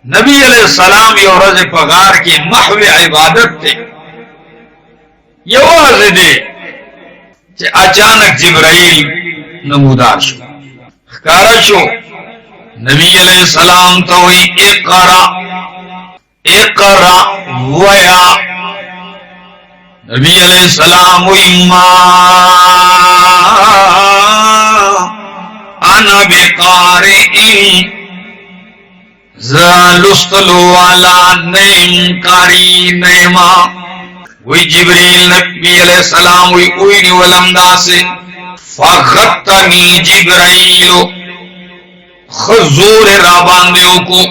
نبی علیہ السلام یو رض پگار کی محو عبادت تے یواز دے چے اچانک جبرائیل نمودار شو خکارا شو نبی علیہ السلام توئی اقرا اقرا ویا نبی علیہ السلام وی ما انا بقارئ زالستلو والا نیم کاری نیما وی جبریل نبی علیہ السلام وی اوینی ولمدا سے فغتنی جبرائیل خزور راباندیو کو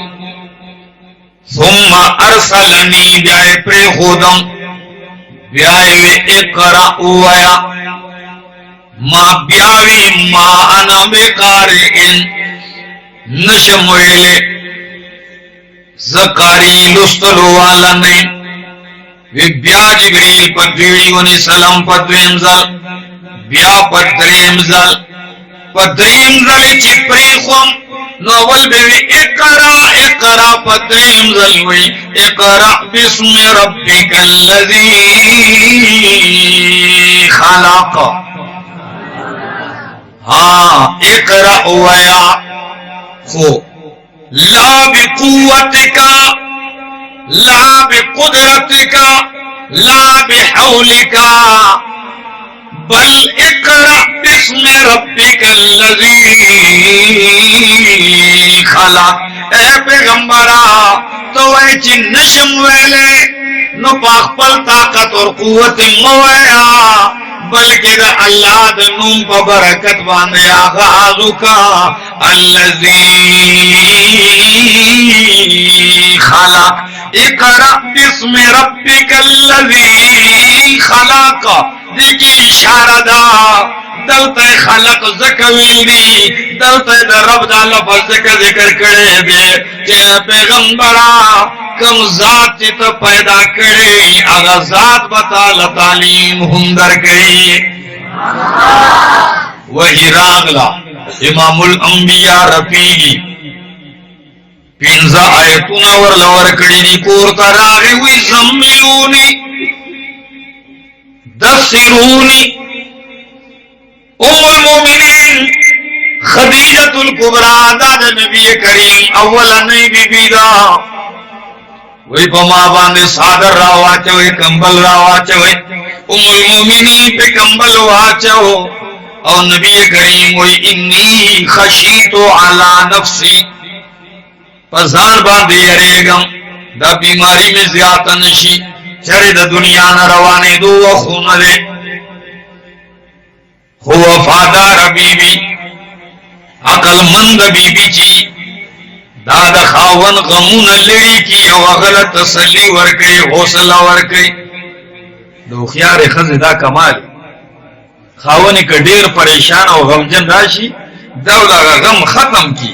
ثم ارسلنی بیائے پر خودم بیائے اقرأ ویا ما بیاوی ما انا بقارئ نشمویلے زکاری لستلو والا نہیں وی بیا جبریل پدویلی ونی سلام پدویم زل بیا پدریم زل چی پریخوم نوول بیوی اقرا اقرا پدریم زل وی اقرا بسم ربک اللذی خلق ہاں اقرا ویا خو لا بقوتك لا بقدرتك لا بحولك بل اقرأ باسم ربك الذي خلق اے پیغمبرا تو اے چی نشم ویلے نو پاخپل طاقت اور قوت مویا بلکہ دا اللہ دا نوم پا برکت باندے آغازو کا الذی خلق اقرأ باسم ربک الذی خلق دیکی اشارہ دا دلتا خلق زکویل دی دلتا دا رب دا لفظ ذکر کرے دے کہ پیغمبرا کم ذات چیتا پیدا کرے اگا ذات بطال تعلیم ہندر کرے وہی راغلا امام الانبیاء رفیقی پینزا آیتونا ورلور کری دی کورتا راغی وی زملونی دسرونی ام المومنین خدیجت الکبرى داد نبی کریم اولا نئی بی بیدا وی پا ما باندے صادر راوا چوئے کمبل راوا چوئے ام المومنین پہ کمبل واچو او نبی کریم وی انی خشیتو علی نفسی پزان باندے یریگم دا بیماری میں زیادہ نشی چرے دا دنیا نہ روانے دو وخون دے ہو وفادار بی بی عقل مند بی بی چی دادا خاون غمون لڑی کی او غلط تسلی ورکے حوصلہ ورکے دو خیار خز دا کمال خاون کا دیر پریشان او غمجن راشی دولا غم ختم کی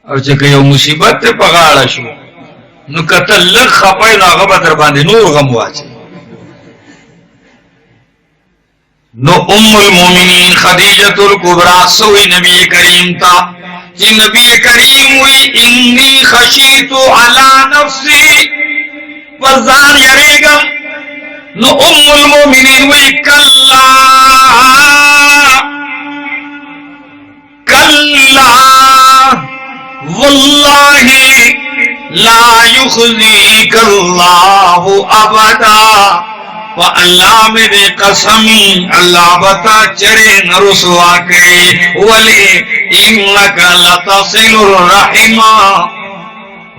اور چکے یو مصیبت تے پغاڑا شو نو کتل لگ خپای نو غبا در باندې نور غم واچي نو ام المومنین خدیجۃ الکبریٰ سوئی نبی کریم تا کہ نبی کریم وی انی خشیت علی نفسی فزان یریگم نو ام المومنین وی کلا کلا واللہ لا یخزیک اللہ ابدا واللہ میرے قسمی اللہ بتا چرے نرسوا کرے ولی انکا لتصل الرحمہ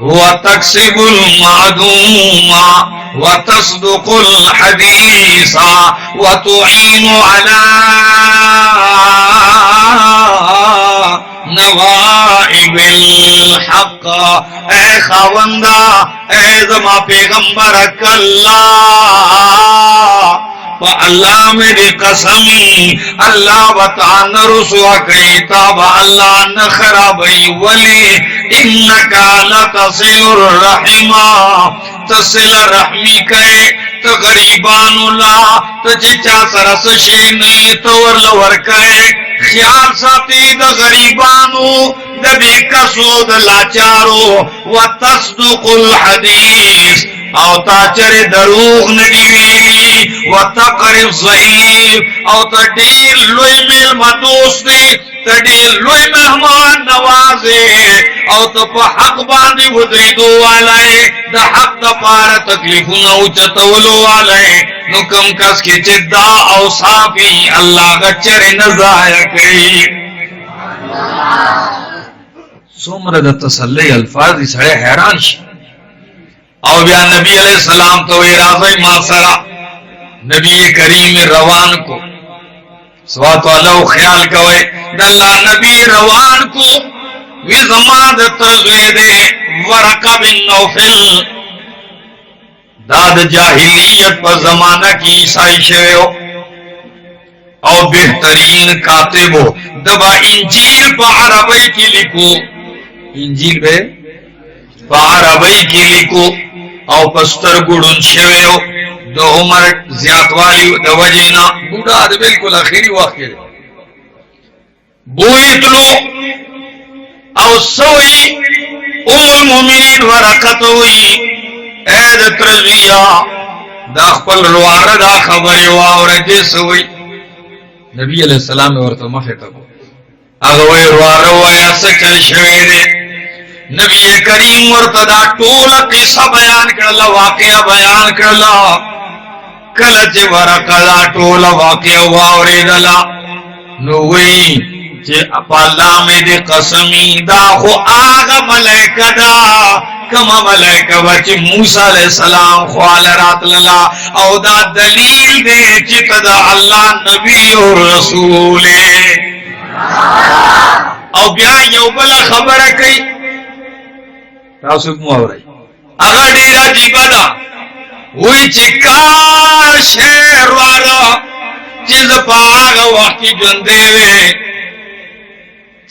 وتکسب المعدوم وتصدق الحدیث وتعین علی نوائب الحق اے خاوندہ اے زما پیغمبر کلا با اللہ میری قسمی اللہ بتا نرسوا کئی تابا اللہ نخرابی ولی انکا لتصل الرحمہ تصل رحمی کئے تو غریبان اللہ تو چچا سرس شئی نہیں تو ورلور کئے خیال ساتي د غریبانو د بیکسو د لاچارو وتصدق الحدیث او تا چر دروغ ندی ویلی وتقرب ضعیف او تا ډیر لوی میل مدوس دی تا ډیر لوی مهمان نوازه او تا په حق باندې ودریدو والای د حق د پاره تکلیفونه او چتولو والای نو کم کس کې چې دا او صافي الله غچر نه ضایع کوي. څومره د تسلی الفاظ دي سړی حیران شي. او بیا نبی علیہ السلام تو راضی ما سرا نبی کریم روان کو سوات والو خیال کوئے دلہ نبی روان کو وی زماد ترغید ورقہ بن نوفل داد جاہلیت پر زمانہ کی عیسائی شویو او بہترین کاتبو دبا انجیل پا عربی کی لکھو انجیل پا عربی کی لکھو او پستر گوڑن شویو دو عمر زیادوالی دو وجینا بوڑا دو بالکل آخری وقت ہے بوئیتلو او سوئی ام المومنین ورقتوئی اید ترغیہ دا خپل روار دا خبری واورجی سوئی نبی علیہ السلام ورطا مخیطبو اگوئی روارو یا سچل شویدے نبی کریم ورتدا ټول قصہ بیان کړل واقعہ بیان کړل کله چې ورکلا ټول واقعہ واوریدل نو وی چې الله مې دې قسمی دا خو هغه ملائکه دا کما ملائکه چې موسی علیہ السلام خو راتللا او دا دلیل دې چې تدا الله نبی او رسول او بیا یو بل خبره کوي تاسو مو اورئ هغه ډیر عجیب ده وای چې کاش ورا چې زپاغه وخت ژوندې وې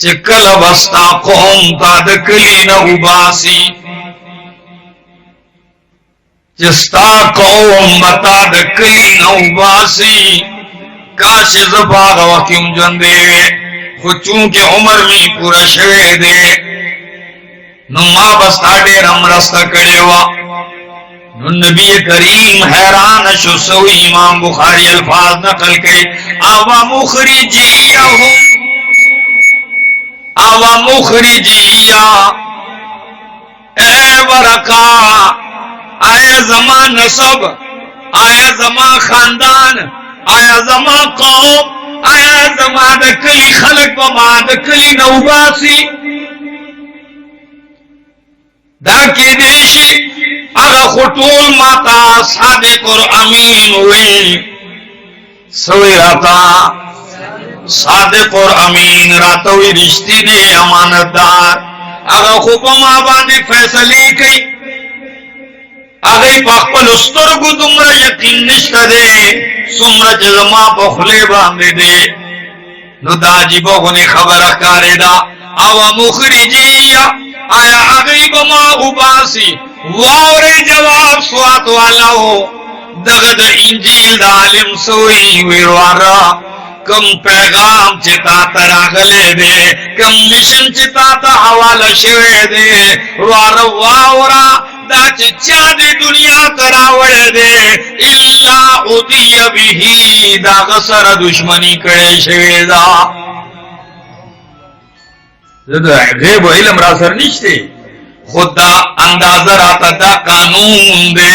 چې کله وستا قوم تا د کلی نه وباسي چې ستا قوم تا د کلی نه وباسي کاش زپاغه وخت ژوندې وې خو چونکه عمر می پورا شوه دی نو ما بستا ډیر امرسته کړی و. نو نبی کریم حیران شو سو امام بخاری الفاظ نقل کړي او مخرجیہ اے ورقا آیا زمان نسب آیا زمان خاندان آیا زمان قوم آیا زمان دکلی خلق بما دکلی نوباسی دا کی دیشی اگا خطول ماتا صادق اور امین ہوئی سوئی راتا صادق اور امین راتوی رشتی نے امانت دار اگا خوب ما باندے فیصلے کئی اگئی پاکپل استرگو دمرا یقین نشتا دے سمرا جزما پخلے باندے دے نو دا جیبو گنی خبر اکارے دا او مخرجیہ آیا اگئی بما اباسی واوری جواب سوات والا ہو دغد انجیل دا علم سوئی ویروارا کم پیغام چتا تراغلے دے کم مشن چتا تا حوالہ شوے دے روارا واورا دا چچا دے دنیا تراوڑے دے اللہ ادی بھی دا غصر دشمنی کڑے شوے دا غیب و علم را سر نشتے خود دا اندازہ راتا دا قانون دے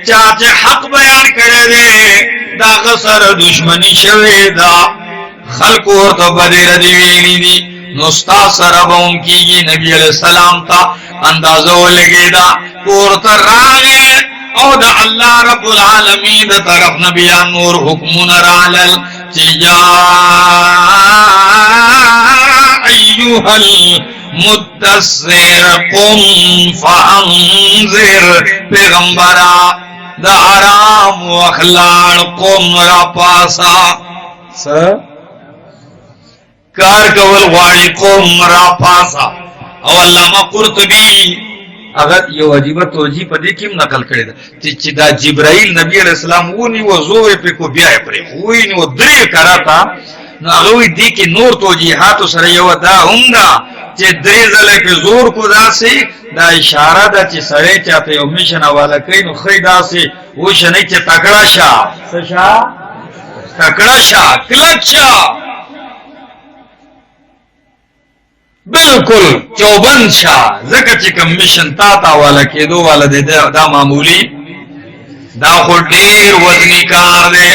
چاچے حق بیان کرے دے دا غصر دشمنی شوے دا خلق اور تو بدیر دیویلی دی نستا سربون کی گی نبی علیہ السلام تا اندازہ لگے دا پورتا راگے او دا اللہ رب العالمین دا طرف نبیان نور حکمون رالل چجا ایوہ المدثر قم فانذر پیغمبرا دا آرام و اخلاق قم را پاسا کار کول غواړي قوم را پاسا او علامہ قرطبی اگر یو عجیبه توجیه په دې کې نقل کړی ده چې دا جبرائیل نبی علیہ السلام ونی و زوې په کو بیا پرې وې نو درې کراتا نو هغوی دی کې نور توجیحاتو سره یو دا هم ده چې درې ځله پې زور کو داسې دا اشاره ده چې سړی چاته یو میشن حواله کوي نو ښایي داسې وشنئ چې تکړه شه څه شه تکړه شه کلک شه بالکل چوبند شه ځکه چې کوم میشن تا ته حواله کېدو والا دی دا معمولی دا خو ډېر وزني کار دی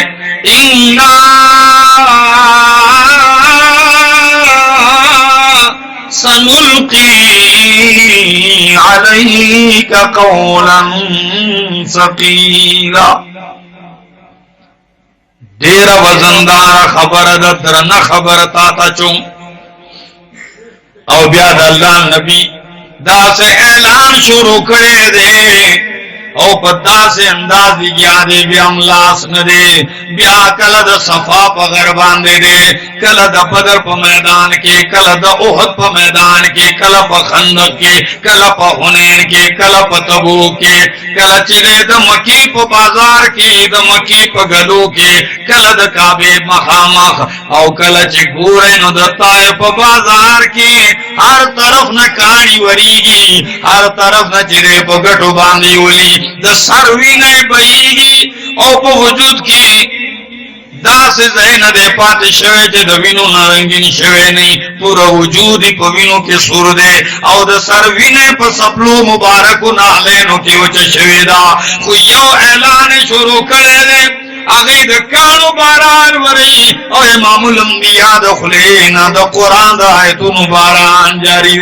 انا سنلقي عليك قولا ثقيلا ډېر وزندار خبره ده درنه خبره تا ته چوم او بیا د الله نبی داسې اعلان شروع کړی دی او پتا سے انداز لگیا دے بیا املاس نہ دے بیا کل دا صفا پا غربان دے دے کل دا بدر پا میدان کے کل دا احد پا میدان کے کل پا خندق کے کل پا حنین کے کل پا تبوک کے کل چلے دا مکی پا بازار کے دا مکی پا گلو کے کل دا کعبے مخامخ او کل چی گورے نو دا طائف پا بازار کے ہر طرف نہ کانی وریگی ہر طرف نہ چرے پا گٹو باندی ولی دا سروی نئے بئیگی او پا وجود کی دا سے زین دے پاتے شوے چے دا وینو نارنگین شوے نہیں پورا وجودی پا وینو کے سور دے او دا سروی نئے پا سپلو مبارکو نالینو کے وچے شوے دا خو یو اعلان شروع کرے دے اگئی دا کانو باران وری او امام الانبیاء دا خلینا دا قرآن دا آیتون باران جاری دے